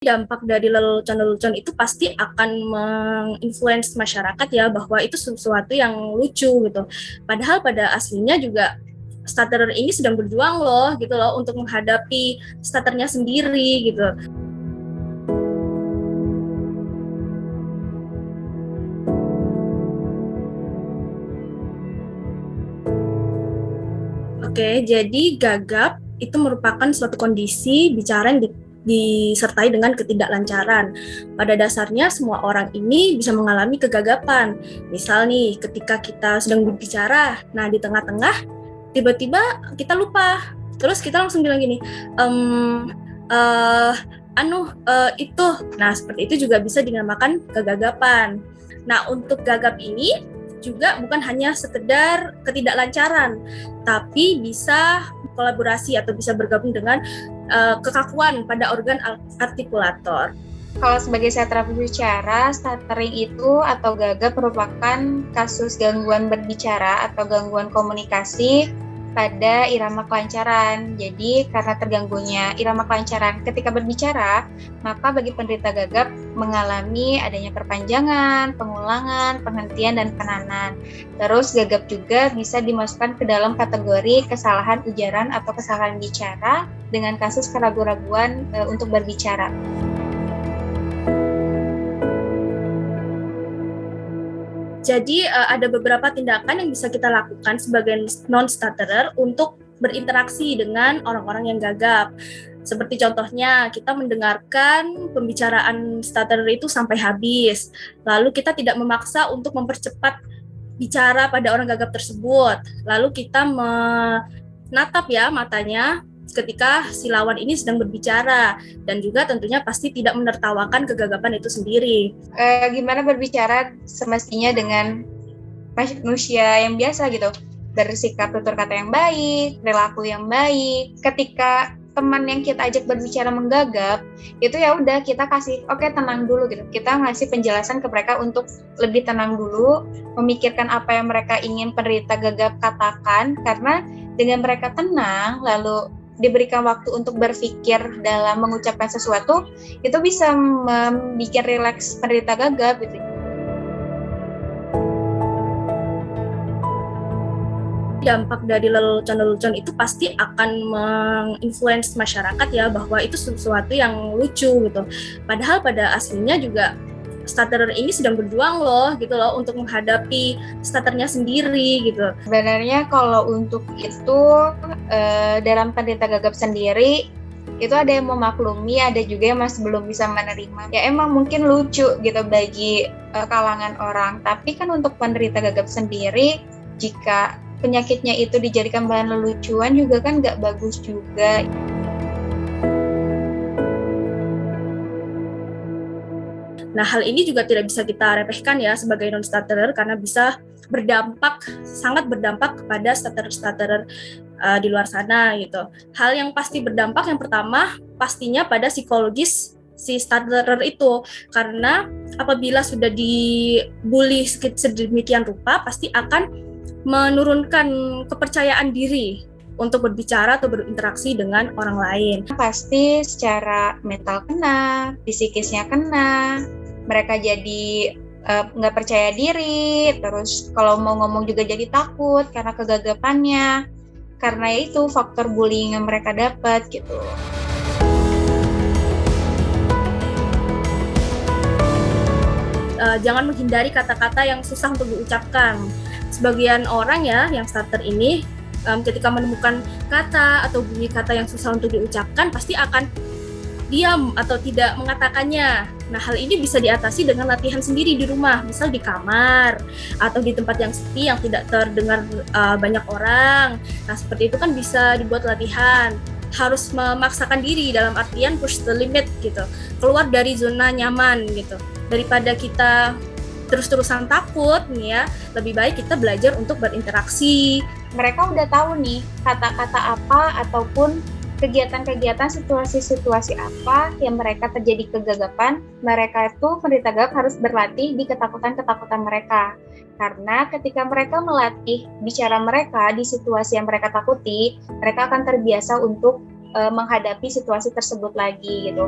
Dampak dari lelucon-lelucon itu pasti akan menginfluence masyarakat ya, bahwa itu sesuatu yang lucu gitu. Padahal pada aslinya juga stutterer ini sedang berjuang loh gitu loh untuk menghadapi stutternya sendiri gitu. Oke, jadi gagap itu merupakan suatu kondisi bicara yang disertai dengan ketidaklancaran. Pada dasarnya semua orang ini bisa mengalami kegagapan. Misal nih, ketika kita sedang berbicara, nah di tengah-tengah tiba-tiba kita lupa. Terus kita langsung bilang gini, itu. Nah, seperti itu juga bisa dinamakan kegagapan. Nah, untuk gagap ini juga bukan hanya sekedar ketidaklancaran, tapi bisa kolaborasi atau bisa bergabung dengan kekakuan pada organ artikulator. Kalau sebagai sastra berbicara, stuttering itu atau gagap merupakan kasus gangguan berbicara atau gangguan komunikasi pada irama kelancaran. Jadi karena terganggunya irama kelancaran ketika berbicara, maka bagi penderita gagap mengalami adanya perpanjangan, pengulangan, penghentian, dan penahanan. Terus gagap juga bisa dimasukkan ke dalam kategori kesalahan ujaran atau kesalahan bicara dengan kasus keraguan-raguan untuk berbicara. Jadi ada beberapa tindakan yang bisa kita lakukan sebagai non-stutterer untuk berinteraksi dengan orang-orang yang gagap. Seperti contohnya, kita mendengarkan pembicaraan stutterer itu sampai habis. Lalu kita tidak memaksa untuk mempercepat bicara pada orang gagap tersebut. Lalu kita menatap ya matanya ketika si lawan ini sedang berbicara, dan juga tentunya pasti tidak menertawakan kegagapan itu sendiri. Gimana berbicara semestinya dengan manusia yang biasa gitu, bersikap tutur kata yang baik, perilaku yang baik. Ketika teman yang kita ajak berbicara menggagap, itu ya udah kita kasih tenang dulu gitu. Kita ngasih penjelasan ke mereka untuk lebih tenang dulu, memikirkan apa yang mereka ingin penderita gagap katakan, karena dengan mereka tenang lalu diberikan waktu untuk berpikir dalam mengucapkan sesuatu, itu bisa membuat rileks penderita gagap gitu. Dampak dari lelucon-lelucon itu pasti akan menginfluence masyarakat ya, bahwa itu sesuatu yang lucu gitu. Padahal pada aslinya juga stutterer ini sedang berjuang loh gitu loh untuk menghadapi stutternya sendiri gitu. Sebenarnya kalau untuk itu dalam penderita gagap sendiri itu ada yang memaklumi, ada juga yang masih belum bisa menerima. Ya emang mungkin lucu gitu bagi kalangan orang, tapi kan untuk penderita gagap sendiri, jika penyakitnya itu dijadikan bahan lelucuan juga kan nggak bagus juga. Nah, hal ini juga tidak bisa kita remehkan ya sebagai non-stutterer, karena bisa sangat berdampak kepada stutterer-stutterer di luar sana gitu. Hal yang pasti berdampak yang pertama pastinya pada psikologis si stutterer itu, karena apabila sudah dibully sedemikian rupa pasti akan menurunkan kepercayaan diri untuk berbicara atau berinteraksi dengan orang lain. Pasti secara mental kena, psikisnya kena, mereka jadi nggak percaya diri, terus kalau mau ngomong juga jadi takut karena kegagapannya, karena itu faktor bullying yang mereka dapat gitu. Jangan menghindari kata-kata yang susah untuk diucapkan. Sebagian orang ya yang stutter ini ketika menemukan kata atau bunyi kata yang susah untuk diucapkan pasti akan diam atau tidak mengatakannya. Nah, hal ini bisa diatasi dengan latihan sendiri di rumah, misal di kamar atau di tempat yang sepi yang tidak terdengar banyak orang. Nah, seperti itu kan bisa dibuat latihan. Harus memaksakan diri dalam artian push the limit gitu, keluar dari zona nyaman gitu. Daripada kita terus-terusan takut nih ya, lebih baik kita belajar untuk berinteraksi. Mereka udah tahu nih kata-kata apa ataupun kegiatan-kegiatan, situasi-situasi apa yang mereka terjadi kegagapan. Mereka itu penderita gagap harus berlatih di ketakutan-ketakutan mereka. Karena ketika mereka melatih bicara mereka di situasi yang mereka takuti, mereka akan terbiasa untuk menghadapi situasi tersebut lagi gitu.